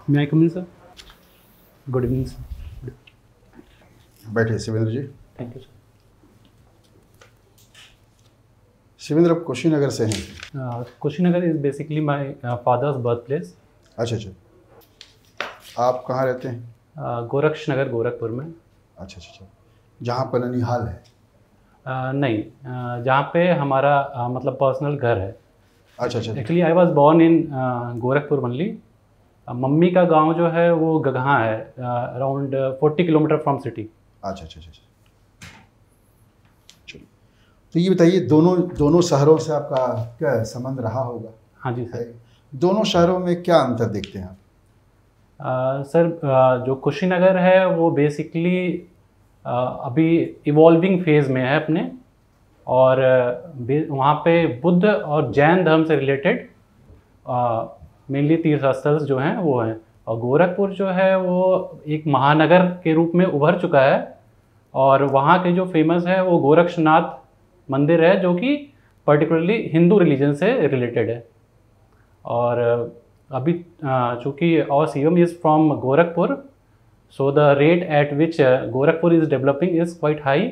May I come in sir? Good evening sir. बैठे Shivendra ji. Thank you sir. Shivendra आप कुशीनगर से हैं? Kushinagar is basically my father's birth place. अच्छा अच्छा। आप कहाँ रहते हैं? गोरक्ष नगर, गोरखपुर में। अच्छा अच्छा अच्छा, जहाँ पर ननिहाल है? नहीं, जहाँ पे हमारा मतलब पर्सनल घर है। अच्छा अच्छा। Actually I was born in Gorakhpur mainly. Mummy का गांव जो है वो गगहा है, अराउंड 40 किलोमीटर फ्रॉम सिटी। अच्छा अच्छा अच्छा अच्छा। चलिए, तो ये बताइए, दोनों दोनों शहरों से आपका क्या संबंध रहा होगा? हाँ जी है। सर। दोनों शहरों में क्या अंतर देखते हैं आप? सर, जो कुशीनगर है वो बेसिकली अभी इवॉल्विंग फेज़ में है अपने, और वहाँ पे बुद्ध और जैन धर्म से रिलेटेड मेनली तीर्थ स्थल जो हैं वो हैं। और गोरखपुर जो है वो एक महानगर के रूप में उभर चुका है, और वहाँ के जो फेमस है वो गोरक्षनाथ मंदिर है, जो कि पर्टिकुलरली हिंदू रिलीजन से रिलेटेड है। और अभी चूँकि और CM is from Gorakhpur, so the rate at which Gorakhpur is developing is quite high,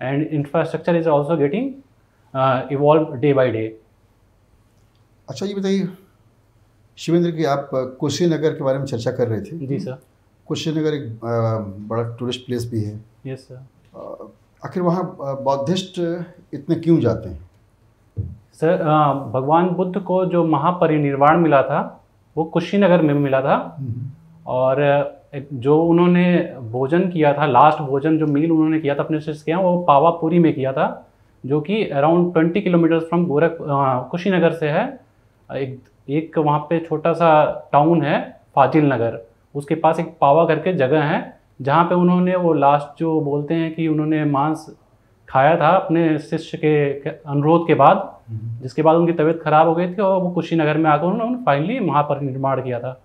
and infrastructure is also getting evolved day by day. अच्छा, ये बताइए शिवेंद्र कि आप कुशीनगर के बारे में चर्चा कर रहे थे। जी सर। कुशीनगर एक बड़ा टूरिस्ट प्लेस भी है। Yes sir. आखिर वहाँ बौद्धिस्ट इतने क्यों जाते हैं? सर, भगवान बुद्ध को जो महापरिनिर्वाण मिला था वो कुशीनगर में मिला था। और जो उन्होंने भोजन किया था, लास्ट भोजन जो मील उन्होंने किया था अपने शिष्य के यहाँ, वो पावापुरी में किया था, जो कि अराउंड 20 किलोमीटर फ्रॉम कुशीनगर से है। एक वहाँ पे छोटा सा टाउन है फाजिल नगर, उसके पास एक पावा करके जगह है, जहाँ पे उन्होंने वो लास्ट जो बोलते हैं कि उन्होंने मांस खाया था अपने शिष्य के अनुरोध के बाद, जिसके बाद उनकी तबीयत खराब हो गई थी और वो कुशीनगर में आकर उन्होंने फाइनली महापरिनिर्वाण किया था।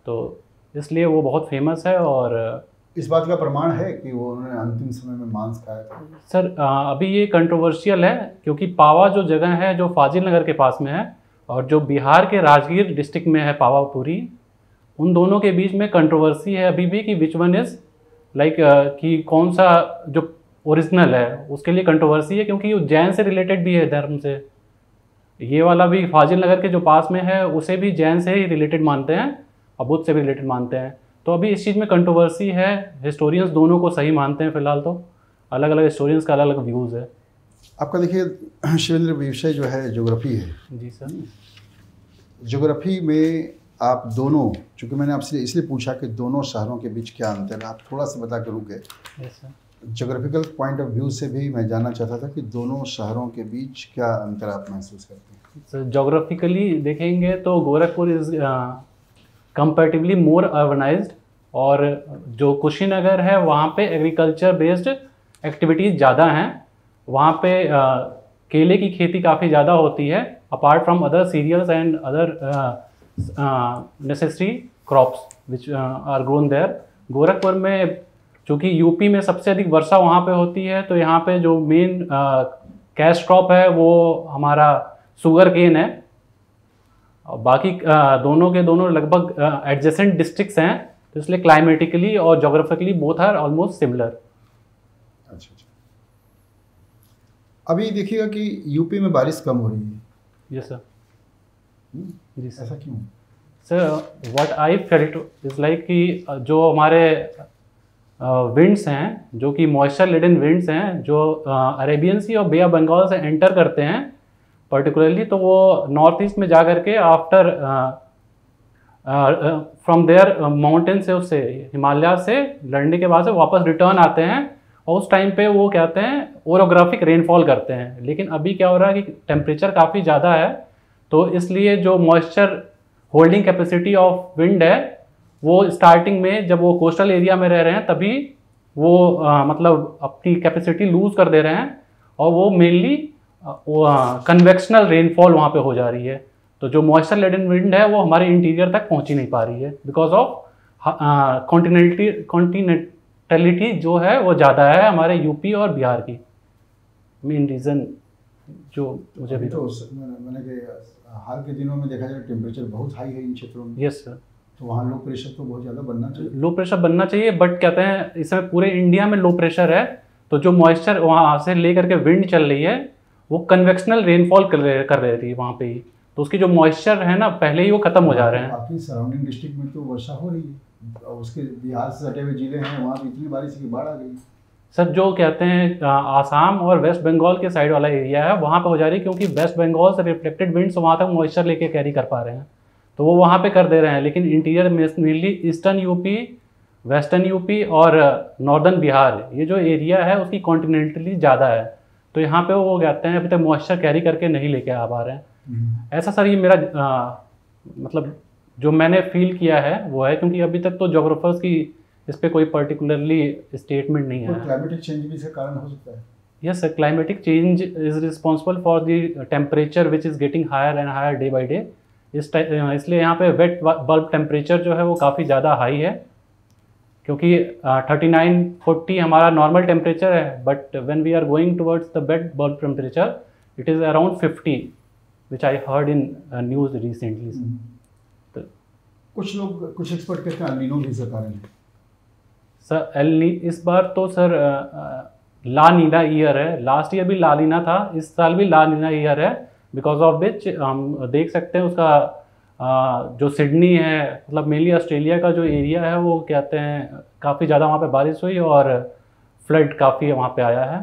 तो इसलिए वो बहुत फेमस है। और इस बात का प्रमाण है कि वो उन्होंने अंतिम समय में मांस खाया था? सर, अभी ये कंट्रोवर्शियल है, क्योंकि पावा जो जगह है जो फाजिल नगर के पास में है, और जो बिहार के राजगीर डिस्ट्रिक्ट में है पावापुरी, उन दोनों के बीच में कंट्रोवर्सी है अभी भी कि विच वन इज़ लाइक, कि कौन सा जो ओरिजिनल है, उसके लिए कंट्रोवर्सी है, क्योंकि वो जैन से रिलेटेड भी है धर्म से। ये वाला भी फाजिल नगर के जो पास में है उसे भी जैन से ही रिलेटेड मानते हैं और बुद्ध से भी रिलेटेड मानते हैं। तो अभी इस चीज़ में कंट्रोवर्सी है। हिस्टोरियंस दोनों को सही मानते हैं फिलहाल, तो अलग अलग हिस्टोरियंस का अलग अलग व्यूज़ है। आपका देखिए शिवेंद्र, विषय जो है ज्योग्राफी है। जी सर। ज्योग्राफी में आप दोनों, चूँकि मैंने आपसे इसलिए पूछा कि दोनों शहरों के बीच क्या अंतर है, आप थोड़ा सा बता के रुक गए। Yes sir. Geographical point of view से भी मैं जानना चाहता था कि दोनों शहरों के बीच क्या अंतर आप महसूस करते हैं? सर, जोग्राफिकली देखेंगे तो Gorakhpur is comparatively more urbanised, और जो कुशीनगर है वहाँ पे एग्रीकल्चर बेस्ड एक्टिविटीज़ ज़्यादा हैं। वहाँ पे केले की खेती काफ़ी ज़्यादा होती है, apart from other cereals and other necessary crops which are grown there. Gorakhpur में चूँकि यूपी में सबसे अधिक वर्षा वहाँ पे होती है, तो यहाँ पे जो मेन कैश क्रॉप है वो हमारा शुगर केन है। और बाकी दोनों के दोनों लगभग एडजेसेंट डिस्ट्रिक्ट्स हैं, तो इसलिए क्लाइमेटिकली और geographically both are almost similar. अच्छा अच्छा। अभी देखिएगा कि यूपी में बारिश कम हो रही है। Yes sir. जी सर। ऐसा क्यों? Sir, what I felt is like कि जो हमारे विंड्स हैं, जो कि मॉइस्चर लेडन विंड्स हैं, जो अरेबियन सी और बे ऑफ बंगाल से एंटर करते हैं पर्टिकुलरली, तो वो नॉर्थ ईस्ट में जा करके आफ्टर फ्रॉम देयर माउंटेन से, उससे हिमालय से लड़ने के बाद से वापस रिटर्न आते हैं, और उस टाइम पे वो कहते हैं ओरोग्राफिक रेनफॉल करते हैं। लेकिन अभी क्या हो रहा है कि टेम्परेचर काफ़ी ज़्यादा है, तो इसलिए जो moisture holding capacity of wind है वो स्टार्टिंग में जब वो कोस्टल एरिया में रह रहे हैं तभी वो मतलब अपनी कैपेसिटी लूज़ कर दे रहे हैं, और वो मेनली कन्वेक्शनल रेनफॉल वहाँ पे हो जा रही है। तो जो मॉइस्चर लेडन विंड है वो हमारे इंटीरियर तक पहुँच ही नहीं पा रही है, बिकॉज ऑफ कॉन्टिनेंटलिटी जो है वो ज़्यादा है हमारे यूपी और बिहार की। मेन रीज़न जो मुझे भी तो मैंने कि हाल के दिनों में देखा जाए टेम्परेचर बहुत हाई है इन क्षेत्रों में। Yes sir. तो वहाँ लो प्रेशर तो बहुत ज़्यादा बनना चाहिए। लो प्रेशर बनना चाहिए, बट कहते हैं इस समय पूरे इंडिया में लो प्रेशर है, तो जो मॉइस्चर वहाँ से लेकर के विंड चल रही है वो कन्वेक्शनल रेनफॉल कर रही थी वहाँ पे ही, तो उसकी जो मॉइस्चर है ना पहले ही वो खत्म हो जा रहे हैं। बाकी सराउंडिंग डिस्ट्रिक्ट में तो वर्षा हो रही है, और उसके बिहार से सटे हुए जिले हैं वहाँ तो इतनी बारिश की बाढ़ आ गई। सर जो कहते हैं आसाम और वेस्ट बंगाल के साइड वाला एरिया है वहाँ पे हो जा रही है, क्योंकि वेस्ट बंगाल से रिफ्लेक्टेड विंड्स वहाँ तक मॉइस्चर लेके कैरी कर पा रहे हैं, तो वो वहाँ पे कर दे रहे हैं। लेकिन interior mainly eastern UP, western UP और नॉर्दर्न बिहार, ये जो एरिया है उसकी कॉन्टिनेंटली ज़्यादा है, तो यहाँ पे वो कहते हैं अभी तक मॉइस्चर कैरी करके नहीं लेके आ पा रहे हैं। ऐसा सर ये मेरा मतलब जो मैंने फील किया है वो है, क्योंकि अभी तक तो जोग्राफर्स की इस पर कोई पर्टिकुलरली स्टेटमेंट नहीं है। क्लाइमेटिक चेंज भी इसका कारण हो सकता है। Yes sir, climatic change is responsible for the temperature which is getting higher and higher day by day. इसलिए यहाँ पे वेट बल्ब टेम्परेचर जो है वो काफ़ी ज़्यादा हाई है, क्योंकि 39-40 हमारा नॉर्मल टेम्परेचर है, but when we are going towards the wet bulb temperature it is around 50, which I heard in news recently. कुछ लोग, कुछ एक्सपर्ट कहते हैं एल नीनो भी इसका कारण है। सर इस बार तो सर ला नीना ईयर है, लास्ट ईयर भी ला नीना था, इस साल भी ला नीना ईयर है, बिकॉज ऑफ विच हम देख सकते हैं उसका जो सिडनी है, मतलब मेनली ऑस्ट्रेलिया का जो एरिया है वो कहते हैं काफ़ी ज़्यादा वहाँ पे बारिश हुई और फ्लड काफ़ी वहाँ पे आया है,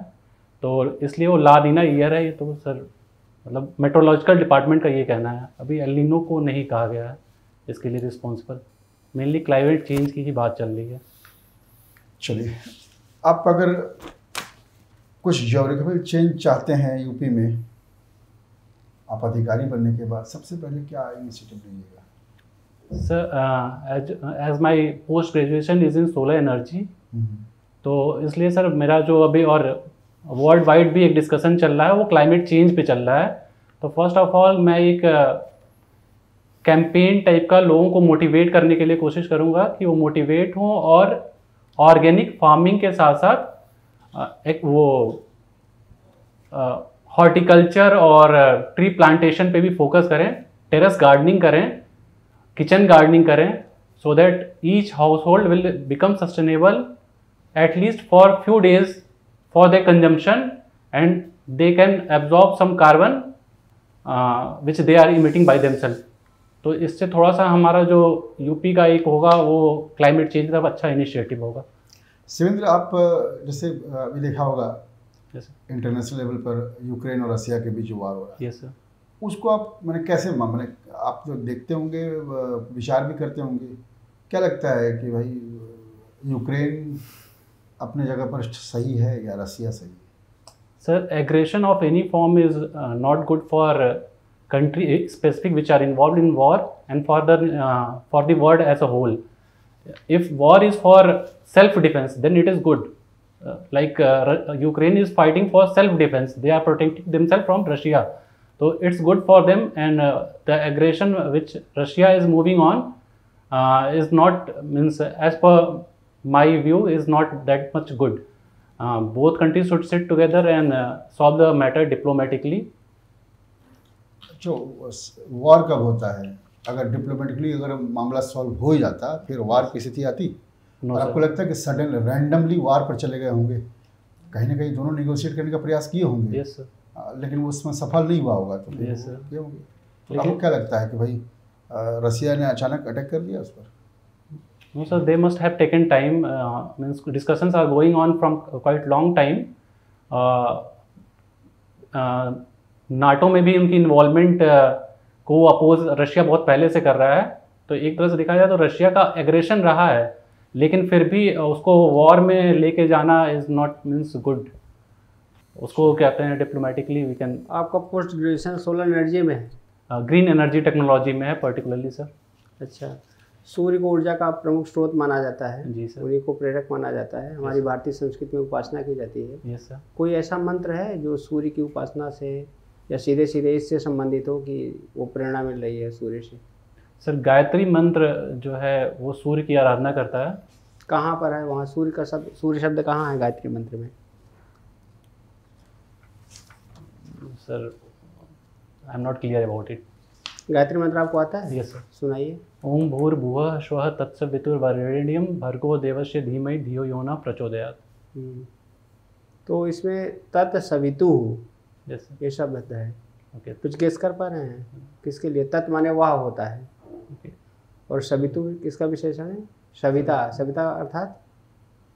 तो इसलिए वो ला नीना ईयर है। ये तो सर मतलब मेट्रोलॉजिकल डिपार्टमेंट का ये कहना है, अभी एल नीनो को नहीं कहा गया है इसके लिए रिस्पॉन्सिबल, मेनली क्लाइमेट चेंज की ही बात चल रही है। चलिए, आप अगर कुछ ज्योग्राफिकल चेंज चाहते हैं यूपी में, आप अधिकारी बनने के बाद सबसे पहले क्या इनिशिएटिव लीजिएगा? Sir as my post graduation is in solar energy, तो इसलिए सर मेरा जो अभी और वर्ल्ड वाइड भी एक डिस्कशन चल रहा है वो क्लाइमेट चेंज पे चल रहा है, तो फर्स्ट ऑफ ऑल मैं एक कैंपेन टाइप का लोगों को मोटिवेट करने के लिए कोशिश करूँगा कि वो मोटिवेट हों और ऑर्गेनिक फार्मिंग के साथ साथ एक वो हॉर्टिकल्चर और ट्री प्लांटेशन पे भी फोकस करें, टेरेस गार्डनिंग करें, किचन गार्डनिंग करें, so that each house hold will become sustainable at least for few days for their consumption and they can absorb some carbon which they are emitting by themselves। तो इससे थोड़ा सा हमारा जो UP का एक होगा वो क्लाइमेट चेंज का अच्छा इनिशिएटिव होगा। शिवेंद्र, आप जैसे अभी देखा होगा इंटरनेशनल लेवल पर यूक्रेन और रसिया के बीच जो वार हो रहा है, यस सर, उसको आप मैंने कैसे मैंने आप तो देखते होंगे, विचार भी करते होंगे, क्या लगता है कि भाई यूक्रेन अपने जगह पर सही है या रसिया सही है? Sir aggression of any form is not good for country specific which are involved in war and for the world as a whole. If war is for self defense then it is good, like Ukraine is fighting for self defense, they are protecting themselves from Russia, so it's good for them, and the aggression which Russia is moving on is not, means as per my view, is not that much good. Both countries should sit together and solve the matter diplomatically. जो war कब होता है? अगर diplomatically अगर मामला solve हो ही जाता फिर वॉर की स्थिति आती? और आपको लगता है कि सडन रैंडमली वॉर पर चले गए होंगे? कहीं ना कहीं दोनों नेगोशिएट करने का प्रयास किए होंगे, yes, लेकिन वो उसमें सफल नहीं हुआ होगा, तो yes, किए होंगे। तो आपको क्या लगता है कि भाई रसिया ने अचानक अटैक कर दिया उस पर? No sir, they must have taken time, means discussions are going on from quite long time. NATO में भी उनकी इन्वॉल्वमेंट को अपोज रशिया बहुत पहले से कर रहा है, तो एक तरह से देखा जाए तो रशिया का एग्रेशन रहा है, लेकिन फिर भी उसको वॉर में लेके जाना इज़ नॉट मीन्स गुड, उसको कहते हैं डिप्लोमेटिकली वी कैन। आपका पोस्ट ग्रेजुएशन सोलर एनर्जी में है? ग्रीन एनर्जी टेक्नोलॉजी में है पर्टिकुलरली सर। अच्छा, सूर्य को ऊर्जा का प्रमुख स्रोत माना जाता है, जी सर, उन्हीं को प्रेरक माना जाता है, हमारी भारतीय संस्कृति में उपासना की जाती है। Yes sir. कोई ऐसा मंत्र है जो सूर्य की उपासना से या सीधे सीधे इससे संबंधित हो कि वो प्रेरणा मिल रही है सूर्य से? सर गायत्री मंत्र जो है वो सूर्य की आराधना करता है। कहाँ पर है वहाँ सूर्य का शब्द, सूर्य शब्द कहाँ है गायत्री मंत्र में? Sir I am not clear about it. Gayatri मंत्र आपको आता है? Yes sir. सुनाइए। ओम भूर्भुवः स्वः तत्सवितुर्वरेण्यं भर्गो देवस्य धीमहि धियो यो न प्रचोदयात्। तो इसमें तत्सवितु यस ये शब्द है, ओके कुछ गेस कर पा रहे हैं किसके लिए? तत् माने वह होता है, ओके और सवितु किसका विशेषण है? सविता, सविता अर्थात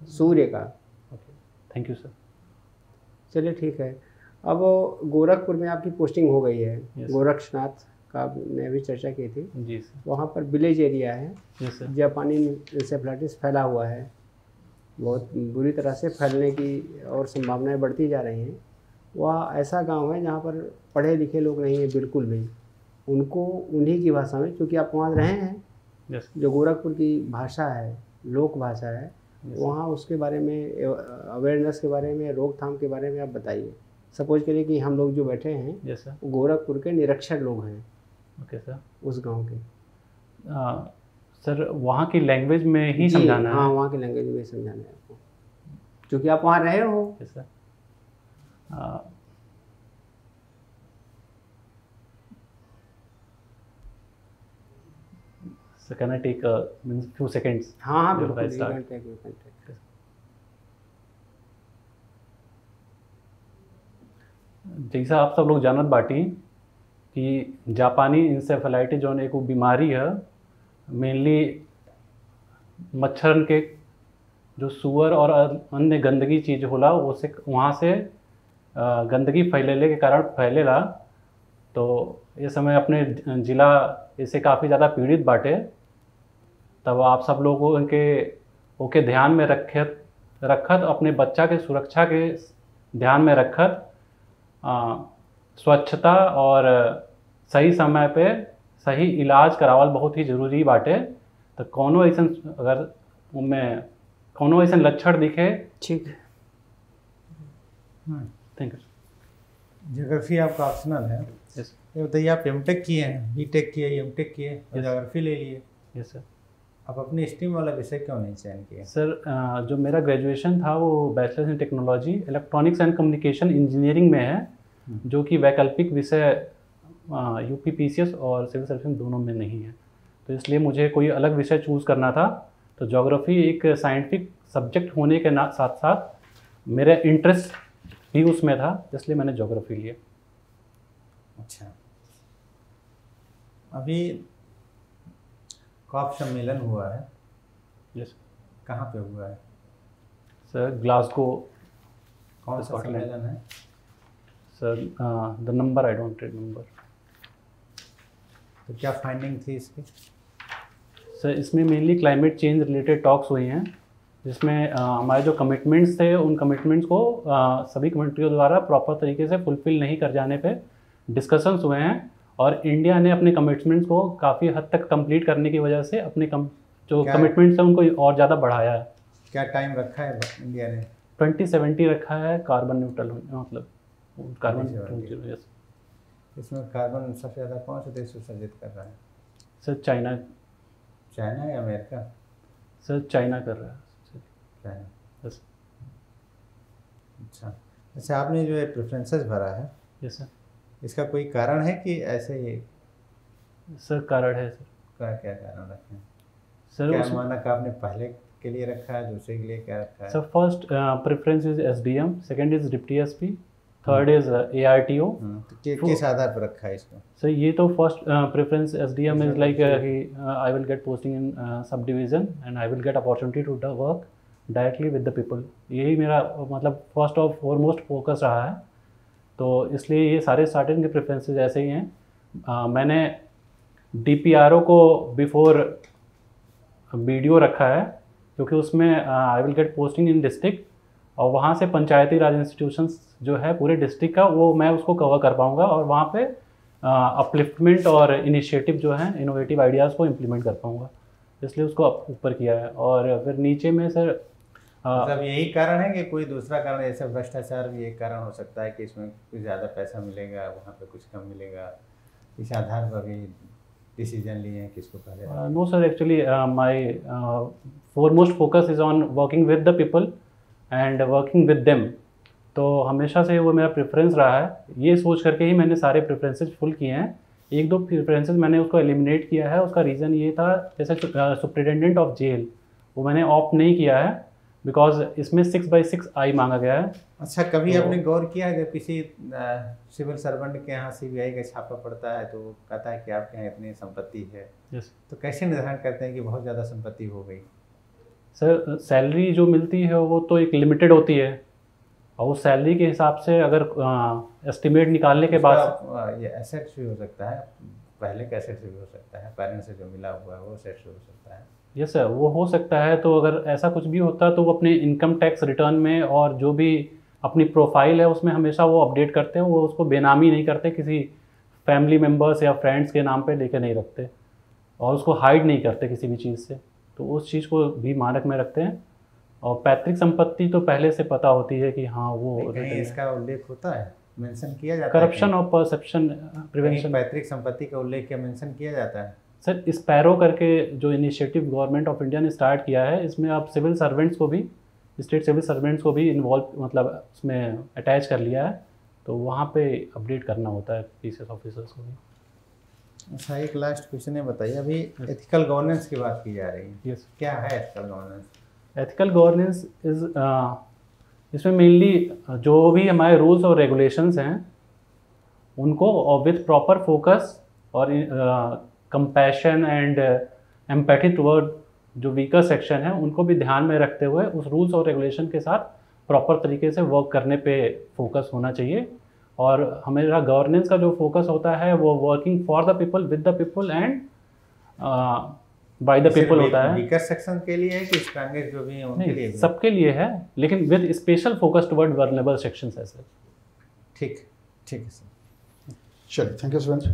सूर्य का। Okay thank you sir. चलिए ठीक है। अब गोरखपुर में आपकी पोस्टिंग हो गई है, Yes. गोरक्षनाथ का ने भी चर्चा की थी। जी सर। वहाँ पर विलेज एरिया है, यस सर। जापानी इंसेफ्लाइटिस फैला हुआ है, बहुत बुरी तरह से फैलने की और संभावनाएं बढ़ती जा रही हैं। वह ऐसा गांव है जहाँ पर पढ़े लिखे लोग नहीं हैं बिल्कुल भी। उनको उन्हीं की भाषा में, क्योंकि आप वहाँ रहे हैं, यस जो गोरखपुर की भाषा है, लोक भाषा है, वहाँ उसके बारे में अवेयरनेस के बारे में, रोकथाम के बारे में आप बताइए। सपोज करिए कि हम लोग जो बैठे हैं यस सर। गोरखपुर के निरक्षर लोग हैं ओके सर। उस गांव के। सर वहाँ की लैंग्वेज में ही जी, समझाना हाँ है? वहाँ की लैंग्वेज में समझाना है आपको, क्योंकि आप वहाँ रहे हो। Yes sir. So can I take means few seconds? हाँ हाँ before I बिल्कुल, start? you can take, you can take। जैसा आप सब लोग जानत बाटी कि जापानी इंसेफेलाइटिस जौन एक बीमारी है, मेनली मच्छरन के जो सुअर और अन्य गंदगी चीज़ होला उसे वहाँ से गंदगी फैलेले के कारण फैलेला। तो ये समय अपने जिला इससे काफ़ी ज़्यादा पीड़ित बाटे। तब आप सब लोगों के ओके ध्यान में रखत अपने बच्चा के सुरक्षा के ध्यान में रखत स्वच्छता और सही समय पे सही इलाज करावल बहुत ही ज़रूरी बाटे। तो कोनो ऐसा अगर उनमें कोनो ऐसा लक्षण दिखे। ठीक है, थैंक यू। ज्योग्राफी आपका ऑप्शनल है। यस ये बताइए, आप एमटेक किए हैं, बीटेक किए, एमटेक किए और Yes. ज्योग्राफी ले लिए, यस सर। आप अपनी स्ट्रीम वाला विषय क्यों नहीं चयन किए? सर जो मेरा ग्रेजुएशन था वो bachelors in technology electronics and communication engineering में है, जो कि वैकल्पिक विषय यूपी पीसीएस और सिविल सर्विस दोनों में नहीं है। तो इसलिए मुझे कोई अलग विषय चूज़ करना था। तो ज्योग्राफी एक साइंटिफिक सब्जेक्ट होने के साथ साथ मेरा इंटरेस्ट भी उसमें था, इसलिए मैंने ज्योग्राफी लिया। अच्छा, अभी कॉप सम्मेलन हुआ है, यस कहाँ पे हुआ है? Sir Glasgow. कौन सा स्कॉटलैंड। सम्मेलन है? Sir the number I don't remember. तो क्या फाइंडिंग थी इसकी? सर इसमें mainly climate change related talks हुई हैं, जिसमें हमारे जो कमिटमेंट्स थे उन कमिटमेंट्स को सभी कंट्रियों द्वारा प्रॉपर तरीके से फुलफिल नहीं कर जाने पे डिस्कशंस हुए हैं। और इंडिया ने अपने कमिटमेंट्स को काफ़ी हद तक कंप्लीट करने की वजह से अपने जो क्या? कमिटमेंट्स हैं उनको और ज़्यादा बढ़ाया है। क्या टाइम रखा है इंडिया ने? 2070 रखा है कार्बन न्यूट्रल मतलब कार्बन 2070। न्यूट्रल। यस इसमें कार्बन सबसे ज़्यादा कौन सा देश उत्सर्जित कर रहा है? Sir China. चाइना या अमेरिका? सर चाइना कर रहा है। चाइना। यस अच्छा, अच्छा आपने जो प्रेफरेंसेस भरा है, यस सर। इसका कोई कारण है कि ऐसे ही? सर कारण है सर। क्या क्या कारण रखे हैं? सर क्या उस मानक आपने पहले के लिए रखा है, दूसरे के लिए क्या रखा है? Sir first preference is SDM, second is deputy SP, third is ARTO. तो किस आधार पर रखा है इसको? सर ये तो first preference SDM is like I will get posting in sub division and I will get opportunity to work directly with the people. यही मेरा मतलब फर्स्ट और फॉरमोस्ट फोकस रहा है। तो इसलिए ये सारे स्टार्टिंग के प्रेफरेंसेस ऐसे ही हैं। मैंने डीपीआरओ को बिफोर बीडीओ रखा है, क्योंकि उसमें आई will get posting in district, और वहाँ से पंचायती राज इंस्टीट्यूशंस जो है पूरे डिस्ट्रिक्ट का वो मैं उसको कवर कर पाऊँगा, और वहाँ पे अपलिफ्टमेंट और इनिशिएटिव जो है इनोवेटिव आइडियाज़ को इम्प्लीमेंट कर पाऊँगा, इसलिए उसको ऊपर किया है। और फिर नीचे में सर मतलब यही कारण है कि कोई दूसरा कारण? जैसे भ्रष्टाचार भी एक कारण हो सकता है कि इसमें कुछ ज़्यादा पैसा मिलेगा, वहाँ पे कुछ कम मिलेगा, इस आधार पर भी डिसीजन लिए हैं किसको पहले? No sir, actually my foremost focus is on working with the people and working with them। तो हमेशा से वो मेरा प्रेफरेंस रहा है। ये सोच करके ही मैंने सारे प्रेफरेंसेस फुल किए हैं एक दो प्रेफरेंसेस मैंने उसको एलिमिनेट किया है। उसका रीज़न ये था, जैसे सुप्रिटेंडेंट ऑफ जेल वो मैंने ऑप्ट नहीं किया है बिकॉज इसमें 6/6 आई मांगा गया है। अच्छा, कभी तो- आपने गौर किया है जब किसी सिविल सर्वेंट के यहाँ सीबीआई का छापा पड़ता है तो वो कहता है कि आपके यहाँ इतनी संपत्ति है, यस तो कैसे निर्धारण करते हैं कि बहुत ज़्यादा संपत्ति हो गई? सर, सैलरी जो मिलती है वो तो एक लिमिटेड होती है और उस सैलरी के हिसाब से अगर एस्टिमेट निकालने के बाद उसका, ये एसेट्स भी हो सकता है, पहले का एसेट्स भी हो सकता है, पेरेंट्स से जो मिला हुआ है वो एसेट्स हो सकता है। यस सर, वो हो सकता है। तो अगर ऐसा कुछ भी होता है तो वो अपने इनकम टैक्स रिटर्न में और जो भी अपनी प्रोफाइल है उसमें हमेशा वो अपडेट करते हैं। वो उसको बेनामी नहीं करते, किसी फैमिली मेम्बर्स या फ्रेंड्स के नाम पे लेके नहीं रखते और उसको हाइड नहीं करते किसी भी चीज़ से। तो उस चीज़ को भी मानक में रखते हैं। और पैतृक संपत्ति तो पहले से पता होती है कि हाँ वो कहीं इसका उल्लेख होता है, मेंशन किया जाता है? करप्शन और परसेप्शन प्रिवेंशन, पैतृक संपत्ति का उल्लेख या मेंशन किया जाता है? सर स्पैरो करके जो इनिशिएटिव गवर्नमेंट ऑफ इंडिया ने स्टार्ट किया है, इसमें आप सिविल सर्वेंट्स को भी, स्टेट सिविल सर्वेंट्स को भी इन्वॉल्व मतलब उसमें अटैच कर लिया है। तो वहाँ पे अपडेट करना होता है पीसीएस ऑफिसर्स को भी। अच्छा, एक लास्ट क्वेश्चन है, बताइए अभी एथिकल गवर्नेंस की बात की जा रही है, यस, क्या है ethical governance? Ethical governance is इसमें मेनली जो भी हमारे रूल्स और रेगुलेशंस हैं उनको विथ प्रॉपर फोकस और कंपैशन एंड एम्पैथी टुवर्ड जो वीकर सेक्शन है उनको भी ध्यान में रखते हुए उस रूल्स और रेगुलेशन के साथ प्रॉपर तरीके से वर्क करने पे फोकस होना चाहिए। और हमारा गवर्नेंस का जो फोकस होता है वो working for the people, with the people and by the people होता है। वीकर सेक्शन के लिए है कि स्ट्रॉन्गेस्ट जो भी हैं उनके लिए? सबके लिए है, लेकिन with special focus toward vulnerable sections ऐसे। ठीक, ठीक है सर। चलिए, थैंक यू सो मच।